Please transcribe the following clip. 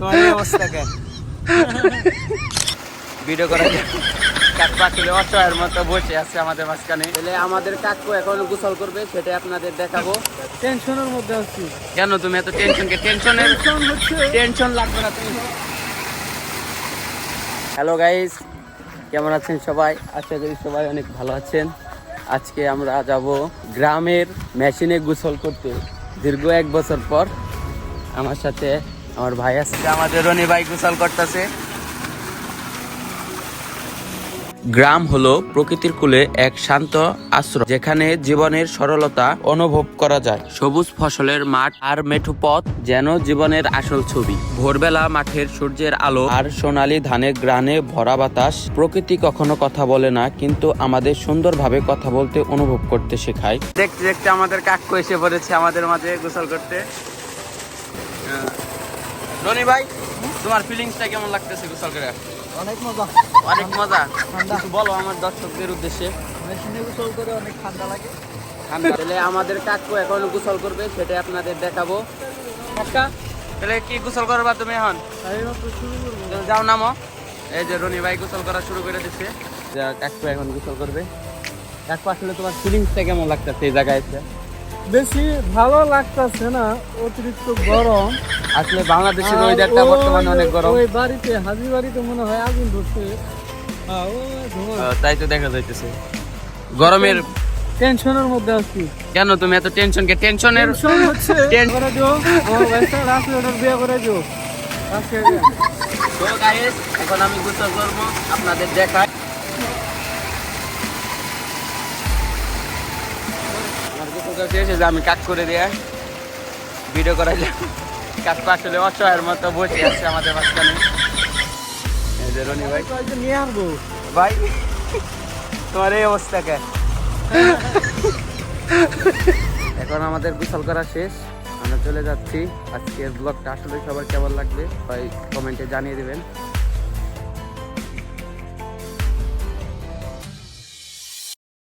তোমার এই অবস্থা কেন? ভিডিও করা যায়। কাকু আসলে অসহায়ের মতো বসে আছে আমাদের মাঝখানে। তাহলে আমাদের কাকু এখন গোসল করবে, সেটা আপনাদের দেখাবো। টেনশনের মধ্যে আছি। কেন তুমি এত টেনশনকে? টেনশন লাগবে না তুমি। হ্যালো গাইস, কেমন আছেন সবাই? আশা করি সবাই অনেক ভালো আছেন। আজকে আমরা যাব গ্রামের মেশিনে গোসল করতে, দীর্ঘ 1 বছর পর। আমার সাথে আমার ভাই আছে, আমাদের রনি ভাই গোসল করতেছে। গ্রাম হলো প্রকৃতির কোলে এক শান্ত আশ্রয়, যেখানে জীবনের সরলতা অনুভব করা যায়। সবুজ ফসলের মাঠ আর মেঠো পথ যেন জীবনের আসল ছবি। ভোরবেলা মাঠের সূর্যের আলো আর সোনালী ধানের গ্রানে ভরা বাতাস। প্রকৃতি কখনো কথা বলে না, কিন্তু আমাদের সুন্দরভাবে কথা বলতে, অনুভব করতে শেখায়। দেখতে দেখতে আমাদের কাকু এসে পড়েছে আমাদের মাঝে গোসল করতে। রনি ভাই, তোমার ফিলিংসটা কেমন লাগতেছে গোসল করে? অনেক মজা। অনেক মজা। কিছু বলো আমার দর্শকদের উদ্দেশ্যে। মেশিনে গোসল করে অনেক ঠান্ডা লাগে। ঠান্ডা তাহলে আমাদের কাকু এখন গোসল করবে, সেটা আপনাদের দেখাবো। কাকা, তাহলে কি গোসল করবা তুমি এখন? এইমাত্র শুরু করবো। তাহলে যাও নামো। এই যে রনি ভাই গোসল করা শুরু করে দিচ্ছে। কাকু এখন গোসল করবে। কাকু আসলে তোমার ফিলিংসটা কেমন লাগতেছে এই জায়গায় এসে? বেশি ভালো লাগতেছে না, অতিরিক্ত গরম। আসলে বাংলাদেশের ওয়েদারটা বর্তমানে অনেক গরম। ওই বাড়িতে, হাজি বাড়িতে মনে হয় আগুন ধরছে। তাই তো দেখা যাইতেছে। গরমের টেনশনের মধ্যে আছি। কেন তুমি এত টেনশনকে? টেনশনের টেনশন হচ্ছে। করে দিও আমার ভাইটা রাজুর বিয়ে করে দিও। তো গাইস, এখন আমি গোসল করবো, আপনাদের দেখাই। আমার গোসল করতে এসে আমি কাজ করে দিয়ে ভিডিও করা যায়। কাজ আসলে অসহায়ের মতো বসে আছে আমাদের মাঝখানে। এই যে রনি ভাই নিয়ে আসবো। ভাই, তোমার এই অবস্থা কেন? এখন আমাদের গোসল করা শেষ, আমরা চলে যাচ্ছি। আজকের ব্লগটা আসলে সবার কেমন লাগবে সবাই কমেন্টে জানিয়ে দিবেন।